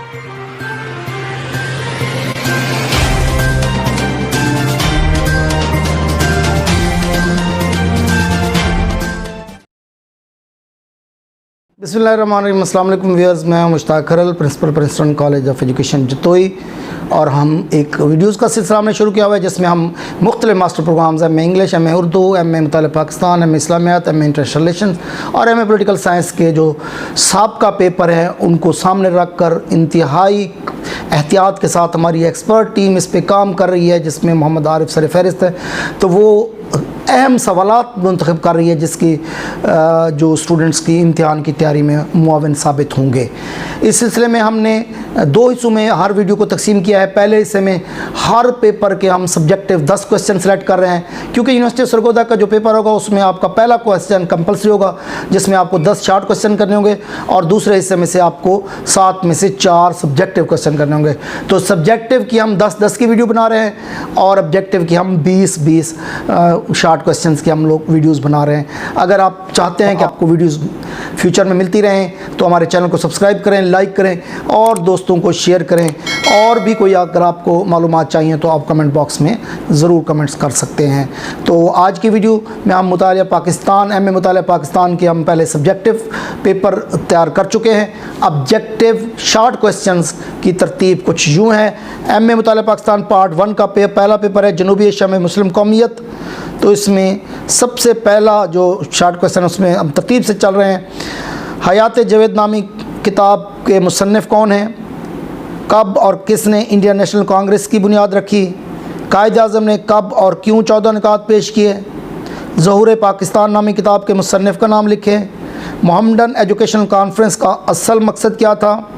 बिस्मिल्लाहिर्रहमानिर्रहीम। अस्सलाम वालेकुम व्यूअर्स, मैं Mushtaq Kharal, principal Princeton college of education Jatoi, और हम एक वीडियोज़ का सिलसिला हमने शुरू किया हुआ है जिसमें हम मुख्तलिफ master programs M A English, M A Urdu, M A मुतालिब पाकिस्तान, एम ए इस्लामियात, एम ए इंटरनेशनल रिलेशंस और एम ए पोलिटिकल साइंस के जो साबका पेपर हैं उनको सामने रख कर इंतहाई एहतियात के साथ हमारी एक्सपर्ट टीम इस पर काम कर रही है, जिसमें मोहम्मद आरिफ सर फहरिस्त है। तो वो अहम सवालात मुंतखब कर रही है जिसकी जो स्टूडेंट्स की इम्तिहान की तैयारी में मुआविन साबित होंगे। इस सिलसिले में हमने दो हिस्सों में हर वीडियो को तकसीम किया है। पहले हिस्से में हर पेपर के हम सब्जेक्टिव 10 क्वेश्चन सेलेक्ट कर रहे हैं, क्योंकि यूनिवर्सिटी ऑफ सरगोदा का जो पेपर होगा उसमें आपका पहला क्वेश्चन कंपलसरी होगा जिसमें आपको 10 शॉर्ट क्वेश्चन करने होंगे, और दूसरे हिस्से में से आपको 7 में से 4 सब्जेक्टिव क्वेश्चन करने होंगे। तो सब्जेक्टिव की हम 10-10 की वीडियो बना रहे हैं और ऑब्जेक्टिव की हम 20-20 शॉर्ट क्वेश्चंस के हम लोग वीडियोस बना रहे हैं। अगर आप चाहते हैं कि आपको वीडियोस फ्यूचर में मिलती रहें तो हमारे चैनल को सब्सक्राइब करें, लाइक करें और दोस्तों को शेयर करें। और भी कोई अगर आपको मालूमात चाहिए तो आप कमेंट बॉक्स में ज़रूर कमेंट्स कर सकते हैं। तो आज की वीडियो में हम मुतालिया पाकिस्तान, एम ए मुतालिया पाकिस्तान के हम पहले सब्जेक्टिव पेपर तैयार कर चुके हैं। ऑब्जेक्टिव शॉर्ट क्वेश्चंस की तरतीब कुछ यूँ है। एम ए मुतालिया पाकिस्तान पार्ट 1 का पहला पेपर है जनूबी एशिया में मुस्लिम कौमियत। तो इसमें सबसे पहला जो शॉर्ट क्वेश्चन उसमें हम तरतीब से चल रहे हैं। हयात जावेद नामी किताब के मुसन्निफ़ कौन हैं? कब और किसने इंडियन नेशनल कांग्रेस की बुनियाद रखी? कायद-ए-आज़म ने कब और क्यों 14 निकात पेश किए? ज़हूर पाकिस्तान नामी किताब के मुसन्निफ़ का नाम लिखें। मोहम्मडन एजुकेशनल कॉन्फ्रेंस का असल मकसद क्या था?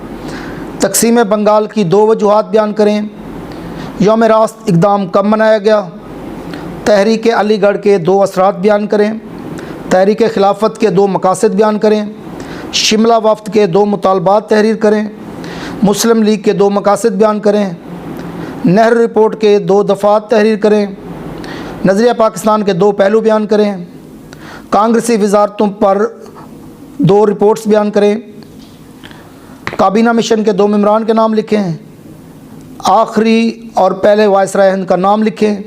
तकसीम बंगाल की 2 वजूहात बयान करें। यौम रास्त इक़दाम कब मनाया गया? तहरीक अलीगढ़ के 2 असरात बयान करें। तहरीक खिलाफत के 2 मकासद बयान करें। शिमला वफ्द के 2 मुतालबात तहरीर करें। मुस्लिम लीग के 2 मकासद बयान करें। नेहरू रिपोर्ट के 2 दफ़ात तहरीर करें। नज़रिया पाकिस्तान के 2 पहलू बयान करें। कांग्रेसी वजारतों पर 2 रिपोर्ट्स बयान करें। काबीना मिशन के 2 मेंबरान के नाम लिखें। आखिरी और पहले वायसराय हिंद का नाम लिखें।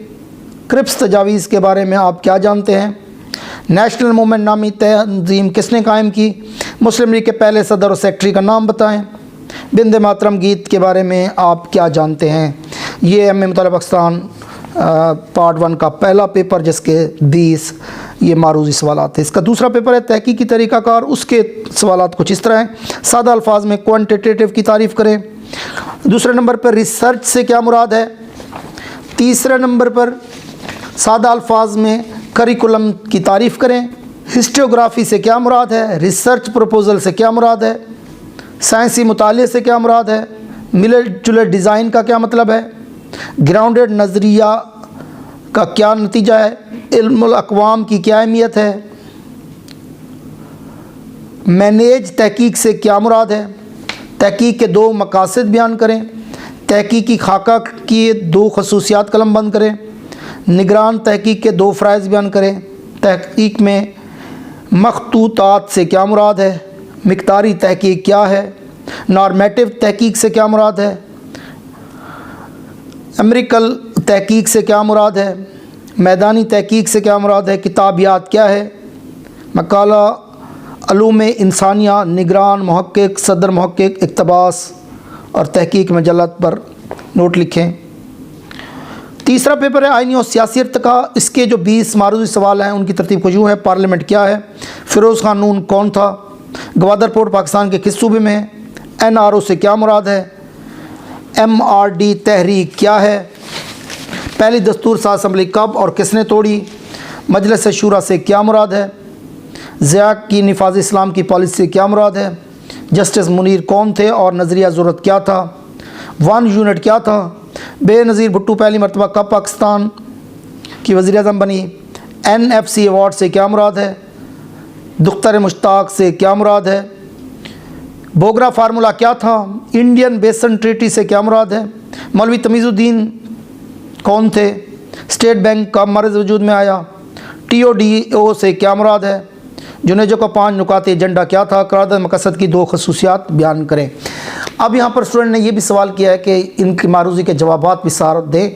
क्रिप्स तजावीज़ के बारे में आप क्या जानते हैं? नेशनल मूवमेंट नामी तंजीम किसने कायम की? मुस्लिम लीग के पहले सदर और सेक्रेटरी का नाम बताएं। बिंदे मातरम गीत के बारे में आप क्या जानते हैं? ये एम ए मुतालिया पाकिस्तान पार्ट 1 का पहला पेपर जिसके 20 ये मारूजी सवालात थे। इसका दूसरा पेपर है तहकीकी तरीक़ाकार। उसके सवालात कुछ इस तरह हैं। सादा अल्फाज में क्वांटिटेटिव की तारीफ़ करें। दूसरे नंबर पर रिसर्च से क्या मुराद है? तीसरे नंबर पर सादा अल्फाज में करिकुलम की तारीफ़ करें। हिस्टोग्राफ़ी से क्या मुराद है? रिसर्च प्रपोज़ल से क्या मुराद है? साइंसी मुताले से क्या मुराद है? मिले जुले डिज़ाइन का क्या मतलब है? ग्राउंडेड नज़रिया का क्या नतीजा है? इल्मुल अक़वाम की क्या अहमियत है? मैनेज तहकीक से क्या मुराद है? तहकीक के 2 मकासद बयान करें। तहकीकी खाका की 2 खसूसियात कलम बंद करें। निगरान तहकीक के 2 फ़राइज़ बयान करें। तहकीक में मखतूतात से क्या मुराद है? मिक़दारी तहकीक क्या है? नॉर्मेटिव तहकीक से क्या मुराद है? अमेरिकल तहकीक से क्या मुराद है? मैदानी तहकीक से क्या मुराद है? किताबियात क्या है? मकाला अलूम इंसानिया, निगरान मुहक्किक, सदर मुहक्किक, इक़्तिबास और तहकीक मजल्लत पर नोट लिखें। तीसरा पेपर है आइनी और सियासी इर्तिका। इसके जो 20 मारूजी सवाल हैं उनकी तरतीब कुछ यूँ है। पार्लियामेंट क्या है? फ़िरोज़ खान नून कौन था? गवादर पोर्ट पाकिस्तान के किस सूबे में है? NRO से क्या मुराद है? MRD तहरीक क्या है? पहली दस्तूर साज़ असम्बली कब और किसने तोड़ी? मजलिस शूरा से क्या मुराद है? ज़िया की निफाज इस्लाम की पॉलिसी से क्या मुराद है? जस्टिस मुनीर कौन थे और नज़रिया ज़रूरत क्या था? 1 यूनिट क्या था? बेनज़ीर भुट्टो पहली मरतबा कब पाकिस्तान की वज़ीर-ए-आज़म बनी? NFC अवार्ड से क्या मुराद है? दुख्तर मुश्ताक से क्या मुराद है? बोगरा फार्मूला क्या था? इंडियन बेसन ट्रीटी से क्या मुराद है? मौलवी तमीज़ुद्दीन कौन थे? स्टेट बैंक कब मर्ज वजूद में आया? TODO से क्या मुराद है? जुनेजो का 5 नुकात एजेंडा क्या था? करारदाद मकसद की 2 खसूसियात बयान करें। अब यहाँ पर स्टूडेंट ने ये भी सवाल किया है कि इनकी मारूजी के जवाबात भी सार दें,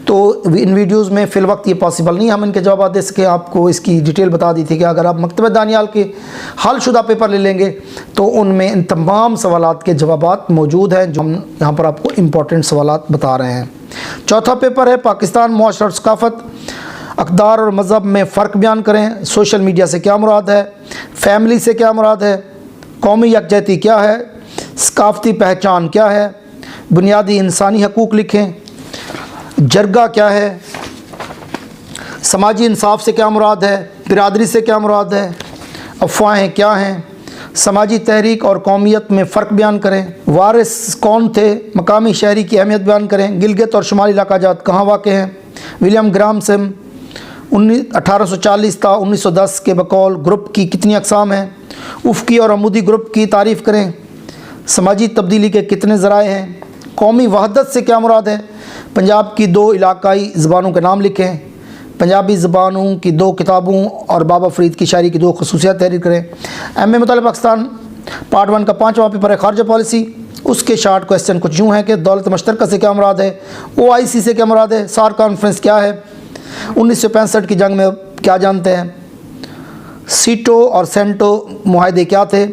तो इन वीडियोज़ में फ़िल वक्त ये पॉसिबल नहीं हम इनके जवाब दे सके। आपको इसकी डिटेल बता दी थी कि अगर आप मकतब दानियाल के हलशुदा पेपर ले लेंगे तो उनमें इन तमाम सवालात के जवाबात मौजूद हैं, जो हम यहाँ पर आपको इम्पोर्टेंट सवालात बता रहे हैं। चौथा पेपर है पाकिस्तान मुआशरा और सकाफ़त, अक़दार और मज़हब में फ़र्क बयान करें, सोशल मीडिया से क्या मुराद है, फैमिली से क्या मुराद है, कौमी यकजहती क्या है, सकाफ़ती पहचान क्या है, बुनियादी इंसानी हकूक़ लिखें, जरगा क्या है, समाजी इंसाफ से क्या मुराद है, बिरादरी से क्या मुराद है, अफवाहें क्या हैं, समाजी तहरीक और कौमियत में फ़र्क बयान करें, वारिस कौन थे, मकामी शहरी की अहमियत बयान करें, गिलगित और शुमाली इलाका जात कहाँ वाक़ हैं, विलियम ग्राहम सिम 1840 था 1910 के बकौल ग्रुप की कितनी अक़साम हैं, उफ़क़ी और अमूदी ग्रुप की तारीफ़ करें, समाजी तब्दीली के कितने ज़राए हैं, कौमी वहदत से क्या मुराद है, पंजाब की 2 इलाकाई ज़बानों के नाम लिखें, पंजाबी ज़बानों की 2 किताबों और बाबा फ़रीद की शायरी की 2 ख़ुसूसियात तहरीर करें। एम.ए. मुतालिब पाकिस्तान पार्ट 1 का 5वां पेपर है खारजा पॉलिसी। उसके शार्ट क्वेश्चन कुछ यूँ हैं कि दौलत मुश्तरका से क्या मुराद है, OIC से क्या मुराद है, सार कॉन्फ्रेंस क्या है, 1965 की जंग में क्या जानते हैं, सीटो और सेंटो मुआहदे क्या थे,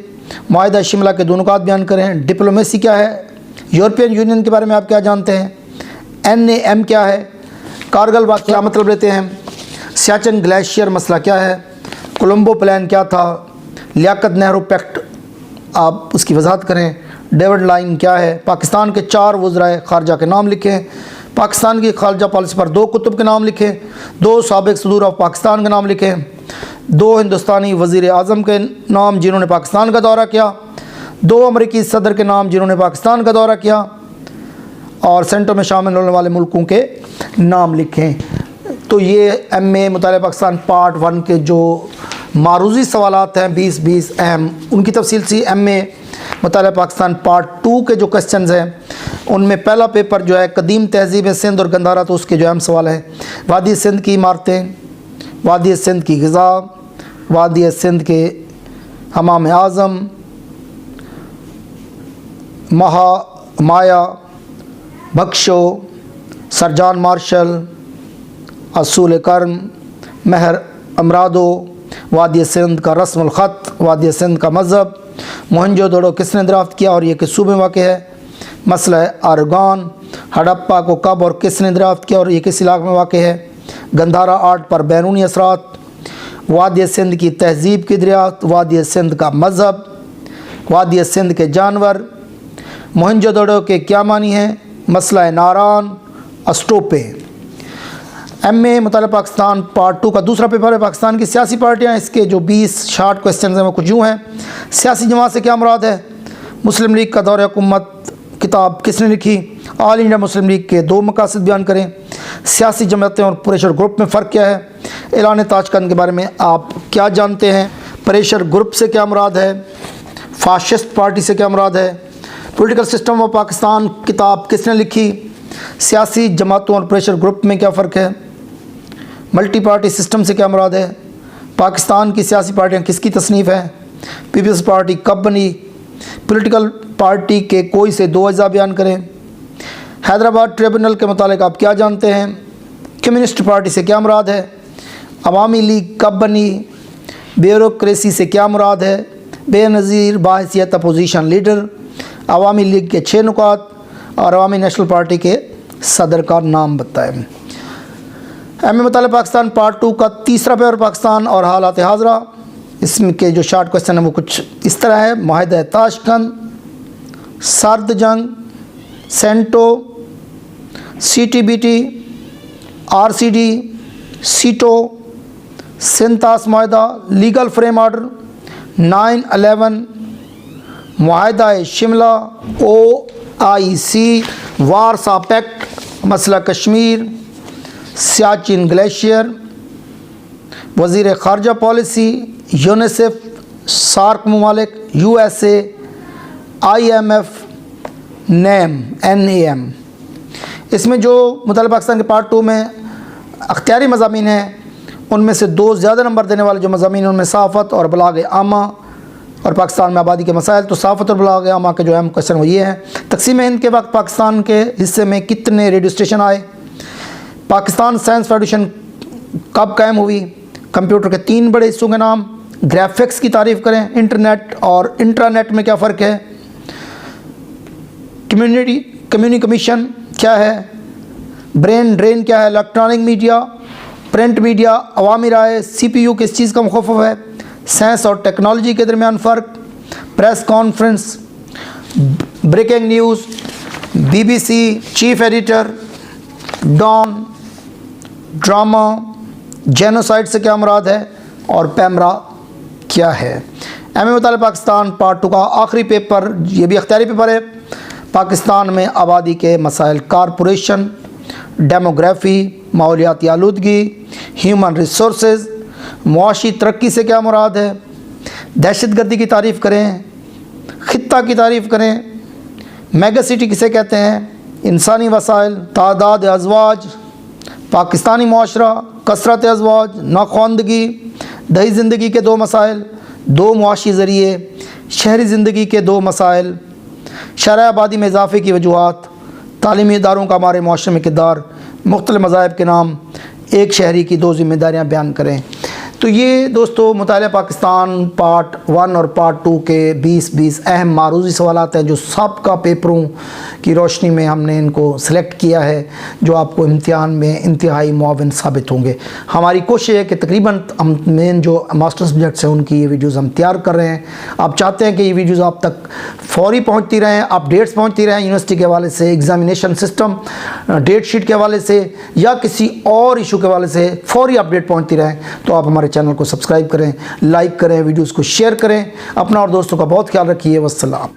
मुआहदा शिमला के 2 नुकात बयान करें, डिप्लोमेसी क्या है, यूरोपियन यूनियन के बारे में आप क्या जानते हैं, NAM क्या है, कारगिल वाक़ क्या मतलब लेते हैं, सियाचिन ग्लेशियर मसला क्या है, कोलंबो प्लान क्या था, लियाकत नेहरू पैक्ट आप उसकी वजाहत करें, डेविड लाइन क्या है, पाकिस्तान के 4 वज़राए ख़ारजा के नाम लिखें, पाकिस्तान की ख़ारजा पॉलिसी पर 2 कुतुब के नाम लिखें, 2 साबिक़ सदूर ऑफ पाकिस्तान के नाम लिखें, 2 हिंदुस्तानी वज़ीर आज़म के नाम जिन्होंने पाकिस्तान का दौरा किया, 2 अमरीकी सदर के नाम जिन्होंने पाकिस्तान का दौरा किया, और सेंटर में शामिल होने वाले मुल्कों के नाम लिखें। तो ये एम.ए. मुतालिब पाकिस्तान पार्ट 1 के जो मारूजी सवालात हैं 20-20 अहम, उनकी तफसील सी एम.ए. मुतालिब पाकिस्तान पार्ट 2 के जो क्वेश्चंस हैं उनमें पहला पेपर जो है कदीम तहजीब सिंध और गंधारा, तो उसके जो अहम सवाल है वादी सिंध की इमारतें, वादी सिंध की ग़िज़ा, वादी सिंध के हमाम आज़म, माया, बख्शो, सरजान मार्शल, असूल कर्म, महर अमरादो, वादी सिंध का रस्मुल ख़त, वादी सिंध का मज़हब, मोहनजोदड़ो किसने दराफ्त किया और ये किस सूबे में वाक़ है, मसला आरगान, हड़प्पा को कब और किसने दराफ्त किया और ये किस इलाक़े में वाक़ है, गंधारा आर्ट पर बैरूनी असरात, वादी सिंध की तहज़ीब की दरियाफ्त, वादी सिंध का मज़हब, वादी सिंध के जानवर, मोहनजोदड़ो के क्या मानी हैं, मसला नारान, अस्टोपे। एम.ए. मुतालिब पाकिस्तान पार्ट 2 का दूसरा पेपर है पाकिस्तान की सियासी पार्टियां। इसके जो 20 शार्ट क्वेश्चन हैं वो कुछ यूँ हैं, सियासी जमात से क्या मुराद है, मुस्लिम लीग का दौर हुकूमत किताब किसने लिखी, ऑल इंडिया मुस्लिम लीग के 2 मकासद बयान करें, सियासी जमातें और प्रेशर ग्रुप में फ़र्क क्या है, ऐलान ताशकंद के बारे में आप क्या जानते हैं, प्रेशर ग्रुप से क्या मुराद है, फाशिस्ट पार्टी से क्या मुराद है, पॉलिटिकल सिस्टम ऑफ पाकिस्तान किताब किसने लिखी, सियासी जमातों और प्रेशर ग्रुप में क्या फ़र्क है, मल्टी पार्टी सिस्टम से क्या मुराद है, पाकिस्तान की सियासी पार्टियाँ किसकी तसनीफ़ है, पीपल्स पार्टी कब बनी, पॉलिटिकल पार्टी के कोई से 2 अज़ा बयान करें, हैदराबाद ट्रिब्यूनल के मुतालिक आप क्या जानते हैं, कम्युनिस्ट पार्टी से क्या मुराद है, अवामी लीग कब बनी, ब्यूरोक्रेसी से क्या मुराद है, बेनज़ीर बाहसियत अपोजिशन लीडर, अवामी लीग के 6 नुकात और अवामी नेशनल पार्टी के सदर का नाम बताएं। एम.ए. मुतालिब पाकिस्तान पार्ट 2 का तीसरा पेपर पाकिस्तान और हालात हाज़रा। इसमें के जो शार्ट क्वेश्चन है वो कुछ इस तरह है, मुआहदा ताशकंद, सर्द जंग, सेंटो, CTBT, RCD, सीटो, सिंतास मुआहदा, लीगल फ्रेम आर्डर, 9/11, मुआहदा शिमला, OIC, वारसा पैक्ट, मसला कश्मीर, सियाचिन ग्लेशियर, वज़ीर ख़ारजा पॉलिसी, यूनिसेफ, सार्क ममालिक, USA, IMF, NAM। इसमें जो मुतालिब पाकिस्तान के पार्ट 2 में अख्तियारी मज़ामीन हैं उनमें से 2 ज़्यादा नंबर देने वाले जो मज़ामीन उनमें सहाफ़त और बलाग आमा, और पाकिस्तान में आबादी के मसाइल। तो सहाफ़तुल बलाग आमा के जो अहम क्वेश्चन वो ये है, तक़सीम हिंद के वक्त पाकिस्तान के हिस्से में कितने रेडियो स्टेशन आए? पाकिस्तान साइंस फाउंडेशन कब कायम हुई? कंप्यूटर के 3 बड़े हिस्सों के नाम। ग्राफिक्स की तारीफ़ करें। इंटरनेट और इंट्रानेट में क्या फ़र्क है? कम्युनिकेशन क्या है? ब्रेन ड्रेन क्या है? इलेक्ट्रॉनिक मीडिया, प्रिंट मीडिया, अवामी राय, CPU किस चीज़ का मुखफ़फ़ है? साइंस और टेक्नोलॉजी के दरमियान फ़र्क। Press conference, breaking news, BBC, chief editor, Dawn, drama, genocide से क्या मुराद है और पैमरा क्या है? एम.ए. मुतालिब पाकिस्तान पार्ट 2 का आखिरी पेपर, ये भी अख्तियारी पेपर है। पाकिस्तान में आबादी के मसाइल, कारपोरेशन, डेमोग्राफी, माहौलियाती आलूदगी, ह्यूमन रिसोर्सेज, मुआशी तरक्की से क्या मुराद है? दहशतगर्दी की तारीफ़ करें। खित्ता की तारीफ़ करें। मेगा सिटी किसे कहते हैं? इंसानी वसाइल, तादाद अज़वाज, पाकिस्तानी मुआशरा, कसरत अज़वाज, नाख्वानदगी, दही ज़िंदगी के 2 मसाइल, 2 मुआशी ज़रिए, शहरी ज़िंदगी के 2 मसाइल, शरह आबादी में इजाफ़े की वजूहात, तालीमी इदारों का हमारे मुआशरे में किरदार, मुख्तलिफ़ मज़ाहिब के नाम, एक शहरी की 2 ज़िम्मेदारियाँ बयान करें। तो ये दोस्तों मुतालिया पाकिस्तान पार्ट 1 और पार्ट 2 के 20 अहम मारूज़ी सवालात हैं जो सबका पेपरों की रोशनी में हमने इनको सेलेक्ट किया है, जो आपको इम्तिहान में इंतहाई मुआविन साबित होंगे। हमारी कोशिश है कि तकरीबन हम मेन जो मास्टर सब्जेक्ट्स हैं उनकी ये वीडियोज़ हम तैयार कर रहे हैं। आप चाहते हैं कि ये वीडियोज़ आप तक फौरी पहुँचती रहें, अपडेट्स पहुँचती रहें यूनिवर्सिटी के हवाले से, एग्ज़ामिनेशन सिस्टम, डेट शीट के हवाले से या किसी और इशू के हवाले से फौरी अपडेट पहुँचती रहें। तो आप हमारे चैनल को सब्सक्राइब करें, लाइक करें, वीडियोस को शेयर करें। अपना और दोस्तों का बहुत ख्याल रखिए। वस्सलाम।